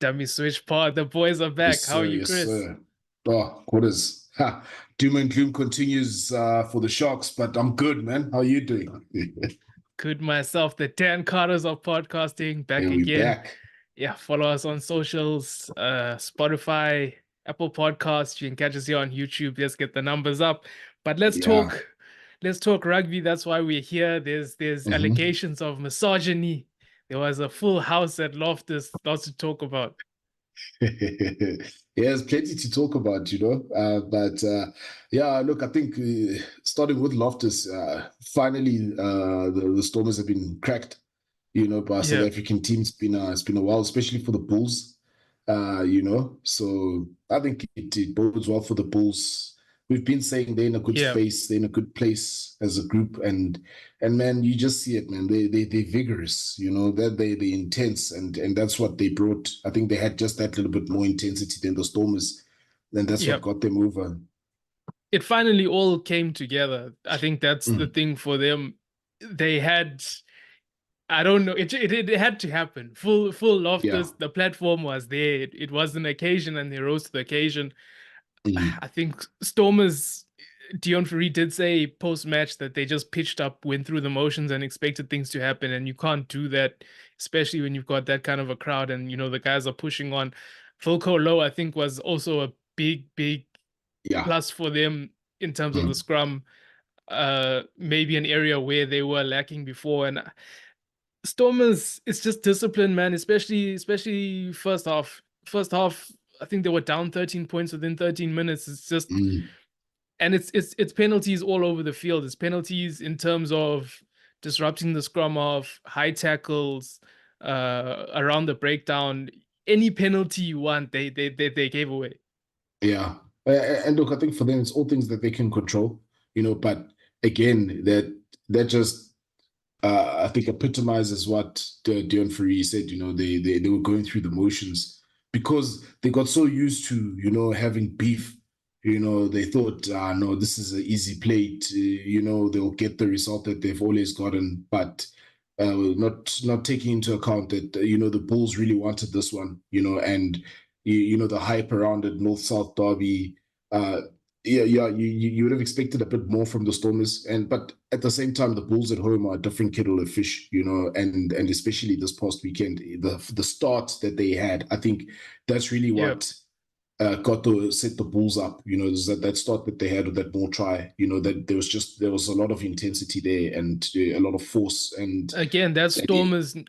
Dummy Switch Pod. The boys are back. Yes, How are sir. you, Yes, Chris? sir. Oh, quarters. Ha. Doom and gloom continues for the Sharks, but I'm good, man. How are you doing? Good myself, the Dan Carters of podcasting, back And we again. back. Yeah, follow us on socials, Spotify, Apple Podcasts. You can catch us here on YouTube. Let's get the numbers up. But Yeah. let's talk rugby. That's why we're here. There's hmm allegations of misogyny. There was a full house at Loftus, lots to talk about. Yeah, there's plenty to talk about, but yeah, look, I think starting with Loftus, finally, the Stormers have been cracked, by South Yeah. African teams. It's been a while, especially for the Bulls, So I think it bodes well for the Bulls. We've been saying they're in a good Yeah. space, they're in a good place as a group, and man, you just see it, man. They're vigorous, that they're intense, and that's what they brought. I think they had just that little bit more intensity than the Stormers, and that's Yeah. what got them over. It finally all came together. I think that's the Mm. thing for them. They had, I don't know, it had to happen. Full Yeah. Loftus, the platform was there. It was an occasion and they rose to the occasion. Mm. I think Stormers, Dion Ferry did say post-match that they just pitched up, went through the motions and expected things to happen. And you can't do that, especially when you've got that kind of a crowd and, the guys are pushing on. Fulco Low, I think, was also a big Yeah. plus for them in terms of the Mm. scrum. Maybe an area where they were lacking before. And Stormers, it's just discipline, man. Especially first half. First half, I think they were down 13 points within 13 minutes. It's just, Mm. and it's penalties all over the field. It's penalties in terms of disrupting the scrum off, high tackles, around the breakdown. Any penalty you want, they gave away. Yeah. And look, I think for them, it's all things that they can control, but again, that just, I think, epitomizes what Dion Ferry said, they were going through the motions because they got so used to, having beef. They thought, no, this is an easy plate, they'll get the result that they've always gotten, but not taking into account that, the Bulls really wanted this one, and the hype around it, North-South derby. Yeah, you would have expected a bit more from the Stormers, but at the same time, the Bulls at home are a different kettle of fish, and especially this past weekend, the start that they had, I think that's really Yeah. what got to set the Bulls up. There's that start that they had with that more try. That there was a lot of intensity there and a lot of force and. Again, that Yeah.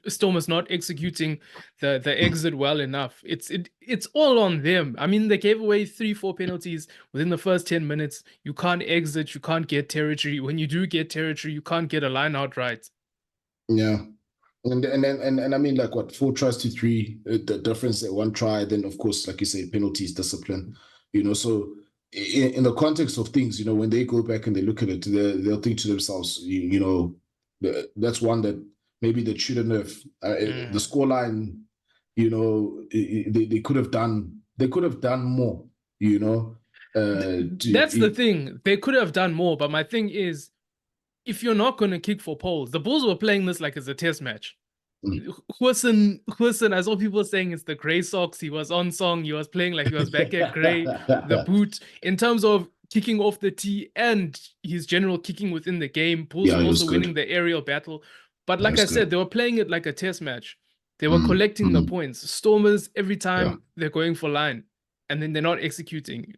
Storm is not executing the exit well enough. It's all on them. I mean, they gave away 3-4 penalties within the first 10 minutes. You can't exit, you can't get territory. When you do get territory, you can't get a line out right. Yeah. And I mean, like, what, 4 tries to 3, the difference at 1 try, then of course, like you say, penalties, discipline, so in the context of things, when they go back and they look at it, they'll think to themselves, that's one that maybe they shouldn't have. The scoreline, they could have done more. That's the thing. They could have done more, but my thing is, if you're not going to kick for poles, the Bulls were playing this like it's a test match. Hussein, I saw people saying it's the Grey Sox. He was on song. He was playing like he was back at Grey. The boot, in terms of kicking off the tee and his general kicking within the game. Bulls were also winning the aerial battle. But like I said, they were playing it like a test match. They were collecting the points. Stormers, every time they're going for line, and then they're not executing.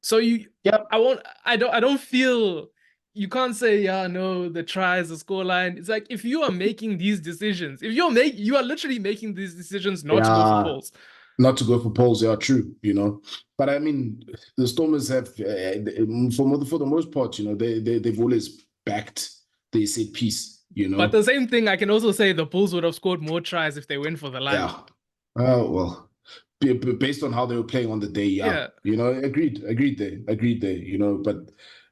So I don't feel. You can't say, yeah, no, the tries, the scoreline. It's like, if you are making these decisions, you are literally making these decisions not to go for polls. Not to go for polls, yeah, true, But I mean, the Stormers have, for the most part, they've always backed the set piece, But the same thing, I can also say the Bulls would have scored more tries if they went for the line. Yeah. Well, based on how they were playing on the day, yeah. Agreed there, but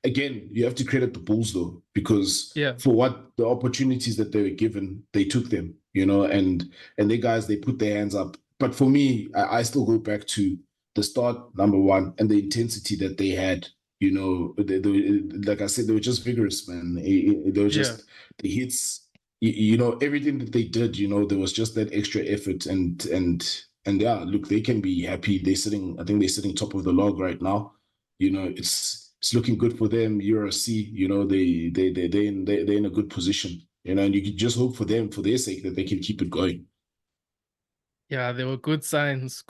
again, you have to credit the Bulls though, because for what the opportunities that they were given, they took them, and the guys, they put their hands up. But for me, I still go back to the start, number one, and the intensity that they had. Like I said, they were just vigorous, man. They were just the hits. Everything that they did, there was just that extra effort, and And yeah, look, they can be happy. I think they're sitting top of the log right now. You know, it's looking good for them. URC, you know, they're in a good position. You know, and you can just hope for them, for their sake, that they can keep it going. Yeah, there were good signs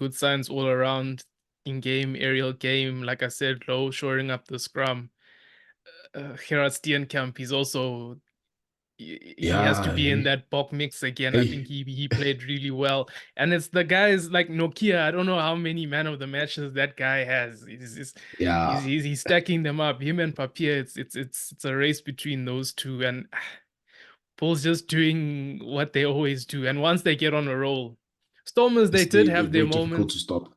all around in game, aerial game. Like I said, Low shoring up the scrum. Gerard Steenkamp, he's also he has to Yeah, be in that Bok mix again. I think hey, he played really well. And it's the guys like Nokia. I don't know how many man of the matches that guy has. yeah, He's stacking them up. Him and Papier, it's a race between those two. And Paul's just doing what they always do. And once they get on a roll, Stormers, they did they're have their very difficult to moments. stop.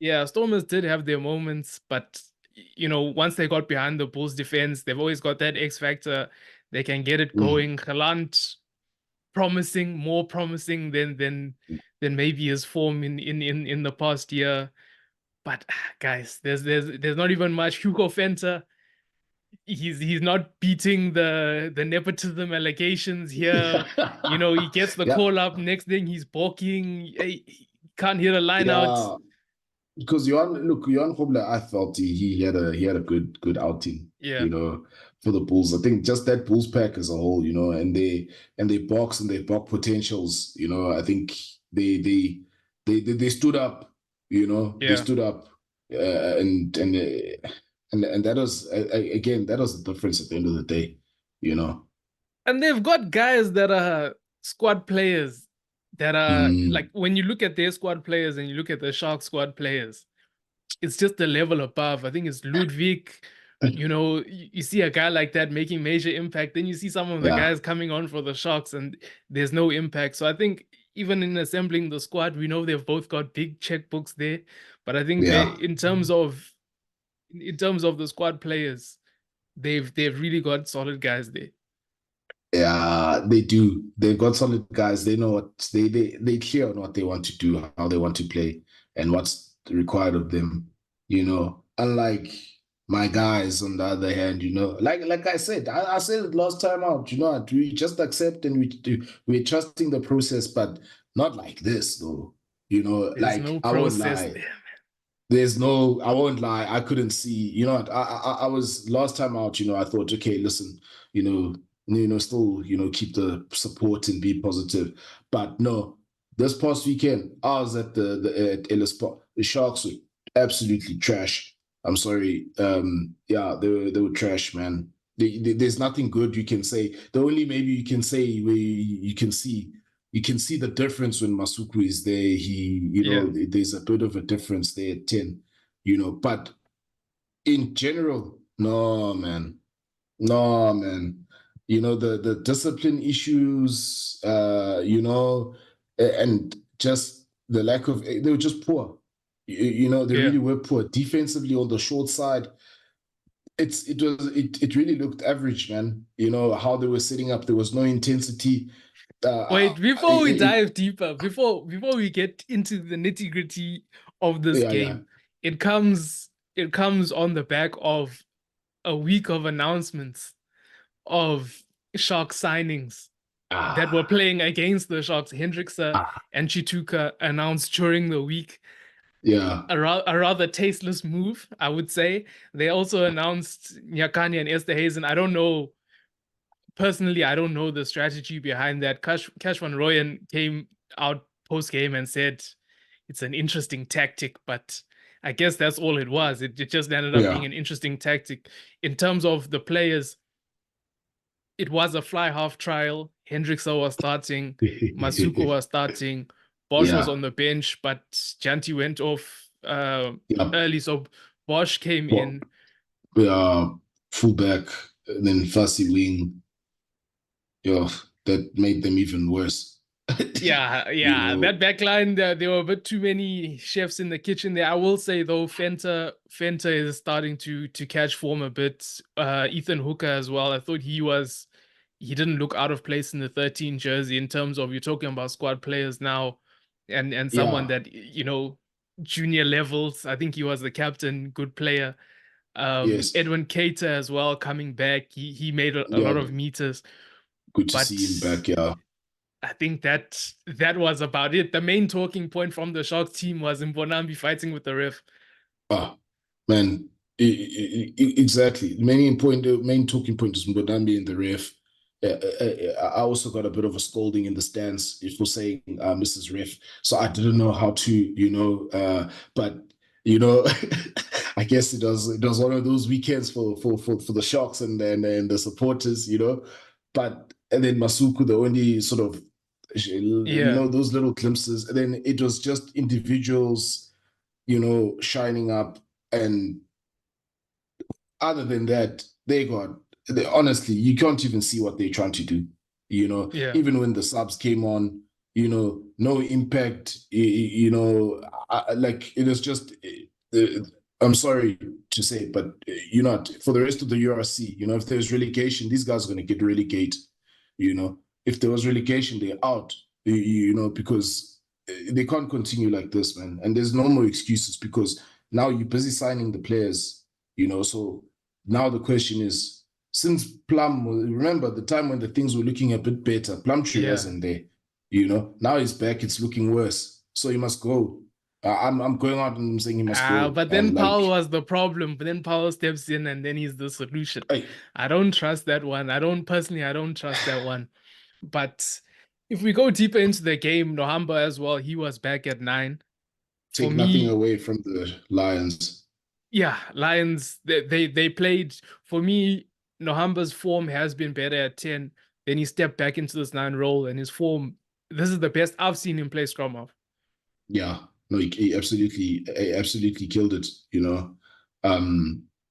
Yeah, Stormers did have their moments, but once they got behind the Bulls defense, they've always got that X factor. They can get it Mm. going. Galant promising, more promising than maybe his form in the past year. But guys, there's not even much. Hugo Fenter, he's not beating the nepotism allegations here. He gets the Yeah, call up. Next thing he's balking. He can't hit a line out. yeah. Because Johan Hobler, I felt he had a good outing, Yeah, for the Bulls. I think just that Bulls pack as a whole, and they box and they box potentials, I think they stood up, they yeah. stood up, and that was again that was the difference at the end of the day, you know. And they've got guys that are squad players that are Mm, like when you look at their squad players and you look at the Shark squad players, it's just a level above. I think it's Ludwig. You see a guy like that making major impact. Then you see some of the yeah, guys coming on for the Sharks and there's no impact. So I think even in assembling the squad, we know they've both got big checkbooks there. But I think they, yeah. in terms of the squad players, they've really got solid guys there. Yeah, they do. They've got solid guys. They know what they clear on what they want to do, how they want to play, and what's required of them. Unlike my guys on the other hand, like I said, I said it last time out. We just accept and we're trusting the process, but not like this though. There's Like no I won't process lie. there. I won't lie, I couldn't see, I was last time out, I thought, okay, listen, still, keep the support and be positive. But no, this past weekend, I was at at Ellis Park. The Sharks were absolutely trash. I'm sorry. Yeah, they were trash, man. There's nothing good you can say. The only maybe you can say where you can see the difference when Masuku is there. Yeah. There's a bit of a difference there at 10, but in general, no, man. No, man. The discipline issues, and just the lack of, they were just poor. They Yeah. really were poor. Defensively on the short side, it really looked average, man. How they were setting up, there was no intensity. Wait, before we It, dive deeper, before we get into the nitty-gritty of this yeah, yeah. game, it comes on the back of a week of announcements of Shark signings that were Ah, playing against the Sharks. Hendrickse ah, and Chituka announced during the week yeah, a rather tasteless move, I would say. They also announced Nyakani and Esterhazen. I don't know personally, I don't know the strategy behind that. Cash van Rooyen came out post game and said it's an interesting tactic, but I guess that's all it was. It just ended up being yeah. an interesting tactic. In terms of the players, it was a fly half trial. Hendrickse was starting, Masuko was starting, Bosch was Yeah, on the bench, but Janti went off yeah. early, so Bosch came Well, in. fullback, and then fussy wing. Yeah, that made them even worse. Yeah, you yeah. know, That backline, there were a bit too many chefs in the kitchen there. I will say though, Fenta is starting to catch form a bit. Ethan Hooker as well. I thought he didn't look out of place in the 13 jersey in terms of you're talking about squad players now, and someone yeah, that junior levels. I think he was the captain, good player. yes, Edwin Cater as well coming back. He made a lot yeah. of meters, Good to but see him back. Yeah, I think that was about it. The main talking point from the Sharks team was Mbonambi fighting with the ref. Ah, man, exactly. Main talking point is Mbonambi and the ref. I also got a bit of a scolding in the stands for saying Mrs. Ref. So I didn't know how to, but I guess it was one of those weekends for the Sharks and the supporters, But and then Masuku, the only sort of those little glimpses, and then it was just individuals, shining up, and other than that, honestly, you can't even see what they're trying to do. Even when the subs came on, no impact. Like it was just. I'm sorry to say, but for the rest of the URC, if there's relegation, these guys are going to get relegated. If there was relegation, they're out. Because they can't continue like this, man. And there's no more excuses because now you're busy signing the players. So now the question is, since Plum, remember the time when the things were looking a bit better, Plumtree wasn't there, now he's back, it's looking worse. So he must go. I'm going out and saying he must go. But then Powell was the problem. But then Powell steps in and then he's the solution. Hey. I don't trust that one. I don't trust that one. But if we go deeper into the game, Nohamba as well, he was back at 9. Take nothing away from the Lions. Yeah, Lions, they played, for me, Nohamba's form has been better at 10. Then he stepped back into this 9 role, and his form, this is the best I've seen him play scrum half. Yeah, no, he absolutely killed it,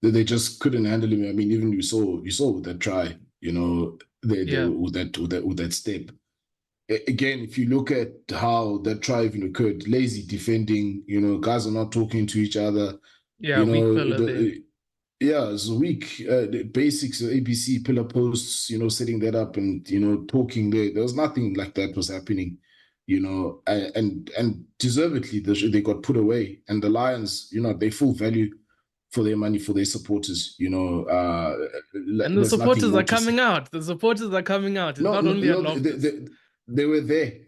They just couldn't handle him. I mean, even you saw with that try, with that step. Again, if you look at how that try even occurred, lazy defending, guys are not talking to each other. Yeah, it's weak. The basics of ABC, pillar posts, setting that up and, talking there. There was nothing like that was happening, and deservedly, they got put away. And the Lions, they full value for their money, for their supporters, and the supporters are coming out. The supporters are coming out. It's not only at Loftus. They were there.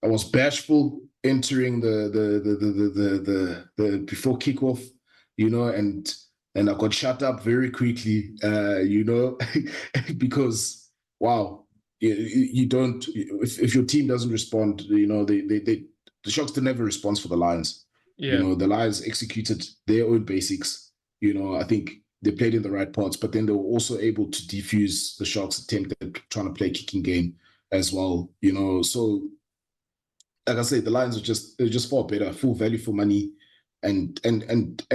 I was bashful entering the before kickoff, and I got shut up very quickly, because wow, you don't, if your team doesn't respond, the Sharks didn't never response for the Lions. The Lions executed their own basics. I think they played in the right parts, but then they were also able to defuse the Sharks' attempt at trying to play kicking game as well. So like I said, the Lions are just far better, full value for money, and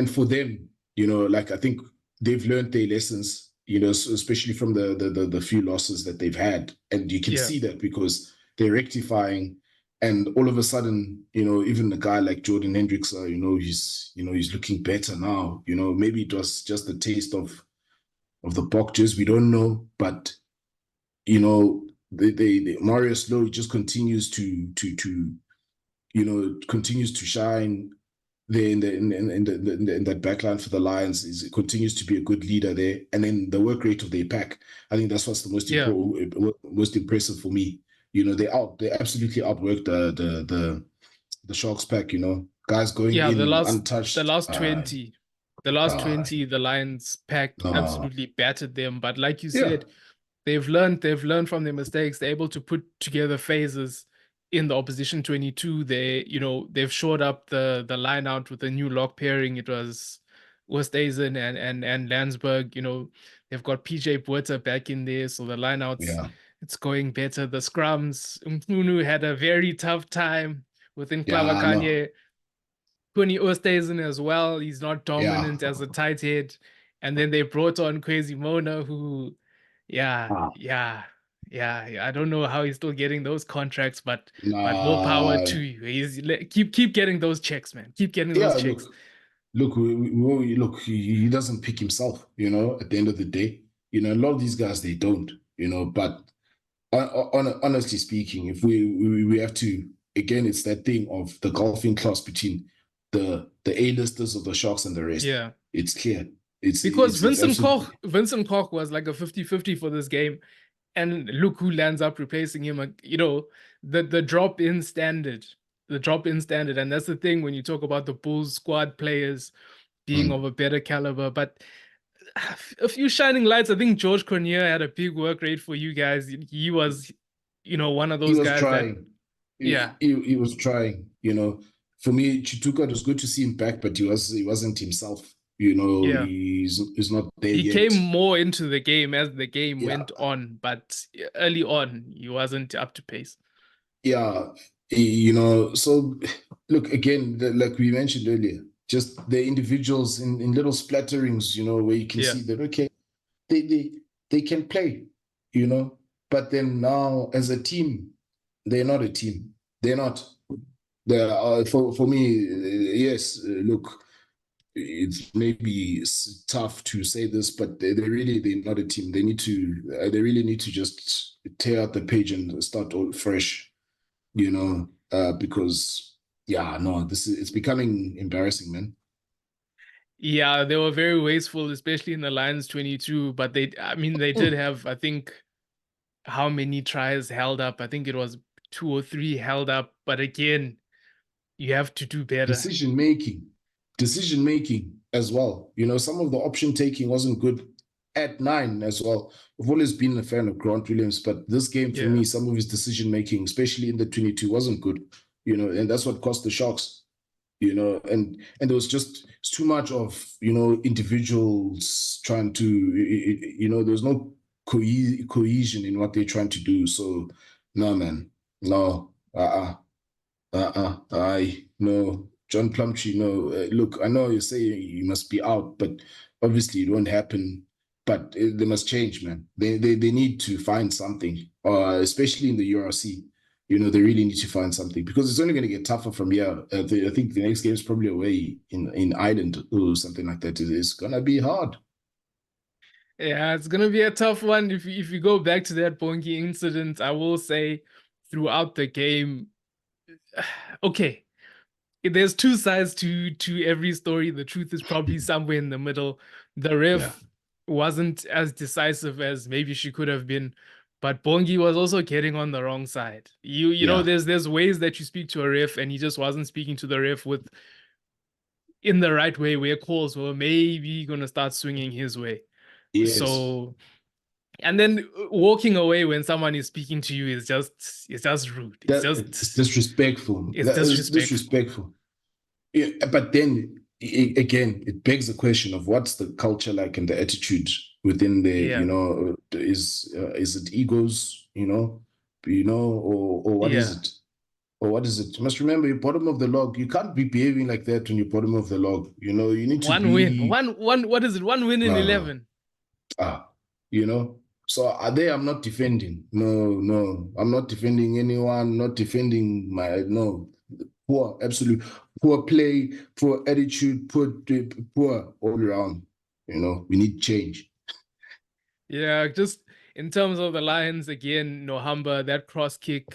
for them, like I think they've learned their lessons, especially from the few losses that they've had, and you can see that because they're rectifying. And all of a sudden, even a guy like Jordan Hendricks, he's looking better now. Maybe it was just a taste of the boxers. We don't know, but the Marius Lowe just continues to shine there in that backline for the Lions. It continues to be a good leader there, and then the work rate of their pack. I think that's what's the most impressive for me. They absolutely outworked the Sharks pack. Guys going in untouched. The last 20, the Lions pack absolutely battered them. But like you said, they've learned from their mistakes. They're able to put together phases in the opposition 22. They've shored up the line out with a new lock pairing. It was Westhuizen and Landsberg. They've got PJ Buerta back in there, so the line outs. Yeah. It's going better. The scrums, Mfunu had a very tough time within Klavakanye. Kuni Oosthuizen as well. He's not dominant as a tight head. And then they brought on Kwesi Mona, who, I don't know how he's still getting those contracts, but more power to you. He's keep getting those checks, man. Keep getting those checks. Look, he doesn't pick himself, at the end of the day. A lot of these guys, they don't, but honestly speaking, if we have to, again, it's that thing of the golfing class between the A-listers of the Sharks and the rest. Yeah, it's clear. Because Vincent Koch was like a 50-50 for this game, And look who lands up replacing him. You know, the drop in standard, and that's the thing when you talk about the Bulls squad players being of a better caliber. But a few shining lights. I think George Cornier had a big work rate for you guys. He was, you know, one of He those was guys that, trying. yeah, He was trying. You know, for me, Chituka, it was good to see him back, but he wasn't himself. You know, yeah. he's not there He yet. came more into the game as the game Yeah, went on, but early on he wasn't up to pace. yeah. You know, so look again, like we mentioned earlier, just the individuals in little splatterings. You know, where you can Yeah. see that okay, they can play. You know, but then now as a team, they're not a team. They're not. They're for me. Yes, look, it's maybe tough to say this, but they're not a team. They really need to just tear out the page and start all fresh. You know, because yeah, no, it's becoming embarrassing, man. Yeah, they were very wasteful, especially in the Lions 22. But they did have, I think, how many tries held up? I think it was 2 or 3 held up. But again, you have to do better. Decision making as well. You know, some of the option taking wasn't good at 9 as well. I've always been a fan of Grant Williams, but this game for Yeah. me, some of his decision making, especially in the 22, wasn't good. You know, and that's what cost the Sharks. You know, and there was just it's too much of individuals trying to there was no cohesion in what they're trying to do. So no, man, no, I no, John Plumtree, no. Look, I know you say you must be out, but obviously it won't happen. But they must change, man. They need to find something, especially in the URC. You know, they really need to find something because it's only going to get tougher from here. I think the next game is probably away in Ireland or something like that. It's gonna be hard. Yeah, it's gonna be a tough one. If you go back to that Bongi incident, I will say throughout the game, okay, there's two sides to every story. The truth is probably somewhere in the middle. The Yeah. ref wasn't as decisive as maybe she could have been, but Bongi was also getting on the wrong side. You know, Yeah. there's ways that you speak to a ref, and he just wasn't speaking to the ref with in the right way, where calls were maybe gonna start swinging his way. Yes. So, and then walking away when someone is speaking to you is just rude. It's disrespectful. It's That is disrespectful. disrespectful. Yeah, but then again, it begs the question of what's the culture like and the attitude within the, Yeah. is it egos, or what is Yeah. it? Or what is it? You must remember you're bottom of the log. You can't be behaving like that when you're bottom of the log. You know, you need to One win. be One what is it? One win in uh, 11. ah, you know. So are they? I'm not defending. No, I'm not defending anyone. Not defending my no. Poor, absolute poor play, poor attitude, poor all around. You know, we need change. Yeah, just in terms of the Lions again, Nohamba, that cross kick,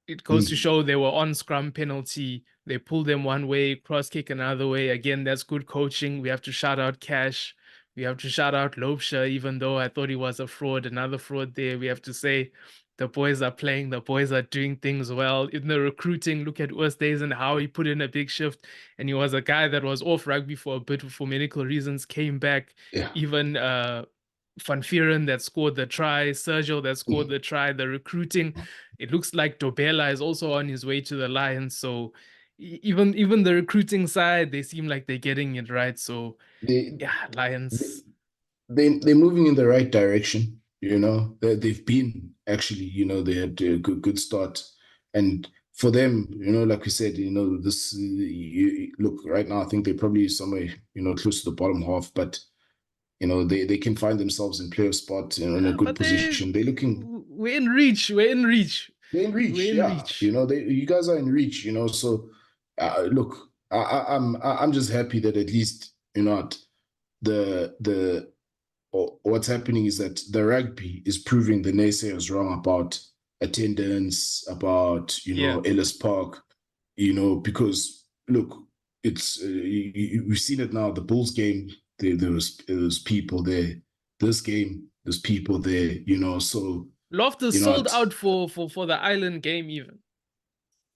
it goes to Mm. show they were on scrum penalty. They pulled them one way, cross kick another way. Again, that's good coaching. We have to shout out Cash. We have to shout out Lobsha, even though I thought he was a fraud, another fraud there. We have to say the boys are playing, the boys are doing things well. In the recruiting, look at Days and how he put in a big shift. And he was a guy that was off rugby for a bit for medical reasons, came back. Yeah. Even Van Vieren that scored the try, Sergio that scored Mm. the try, the recruiting. It looks like Dobela is also on his way to the Lions. So even the recruiting side, they seem like they're getting it right. So They, yeah, they Lions. they're moving in the right direction. You know, they've been actually. You know, they had a good start, and for them, like we said, this look right now. I think they're probably somewhere, close to the bottom half, but they can find themselves in playoff spot, in a good But position. They're looking, we're in reach. We're in reach. they're in reach, We're in yeah. reach. You guys are in reach, So, look, I'm just happy that at least the what's happening is that the rugby is proving the naysayers wrong about attendance, about Yeah. Ellis Park, because look, it's we've seen it now. The Bulls game, there was people there. This game, There's people there, you know. So Loftus you know, sold out for the island game even.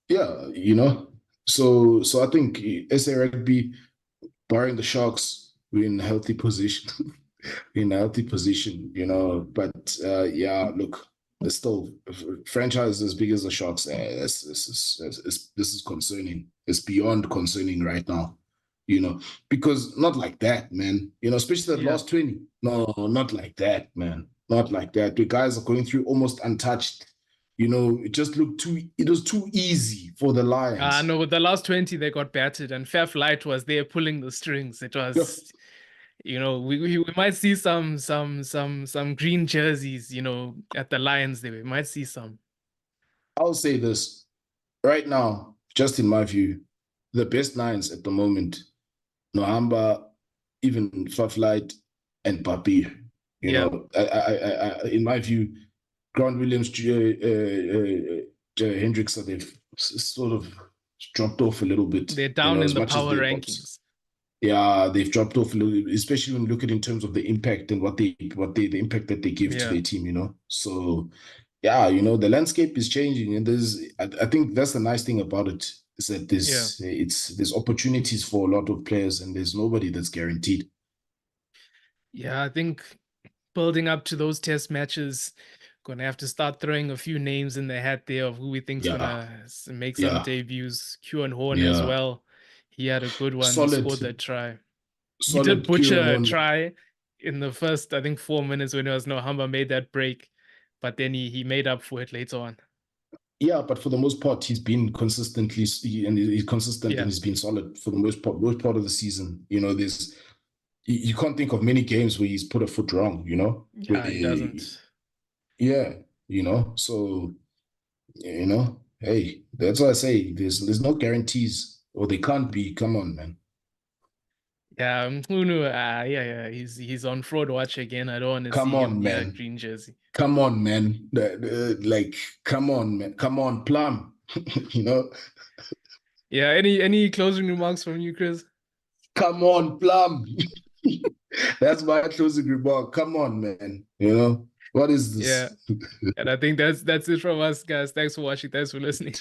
yeah, you know. So I think SA Rugby, barring the Sharks, we're in a healthy position. In a healthy position, you know. But yeah, look, there's still franchise as big as the Sharks. This is concerning. It's beyond concerning right now, you know, because not like that, man. You know, especially that Yeah. last 20. No, not like that, man. Not like that. The guys are going through almost untouched. You know, it was too easy for the Lions. No, with the last 20 they got battered, and Faf Light was there pulling the strings. It Yeah, was, we might see some green jerseys, at the Lions there. We might see some. I'll say this right now, just in my view, the best nines at the moment, Nohamba, even Faflight, and Papi. You Yeah. know, in my view, Grant Williams, Hendricks, they've sort of dropped off a little bit. They're You down know, in as the much as power they rankings. yeah, they've dropped off a little, especially when you look at in terms of the impact and the impact that they give to Yeah. their team. You know, so yeah, you know, the landscape is changing, and I think that's the nice thing about it is that there's opportunities for a lot of players, and there's nobody that's guaranteed. Yeah, I think building up to those test matches, gonna have to start throwing a few names in the hat there of who we think's Yeah, gonna make some yeah, debuts. Kieran Horn as yeah. well. He had a good one. He Solid, scored that try. He did solid butcher Kieran a Horn. try in the first, I think, 4 minutes when it was Hamba made that break, but then he made up for it later on. Yeah, but for the most part, he's been consistently and he's consistent Yeah. and he's been solid for the most part of the season. You know, you can't think of many games where he's put a foot wrong. You know, Yeah, he doesn't. yeah, you know, so you know, hey, that's why I say there's no guarantees, or they can't be. Come on, man. Yeah, who knew? Yeah. He's on fraud watch again. I don't want to Come see him on, near a man. green jersey. Come on, man. Like, come on, man. Come on, Plum. You know, Yeah. Any closing remarks from you, Chris? come on, Plum. That's my closing remark. Come on, man. You know, what is Yeah. this? And I think that's it from us, guys. Thanks for watching. Thanks for listening.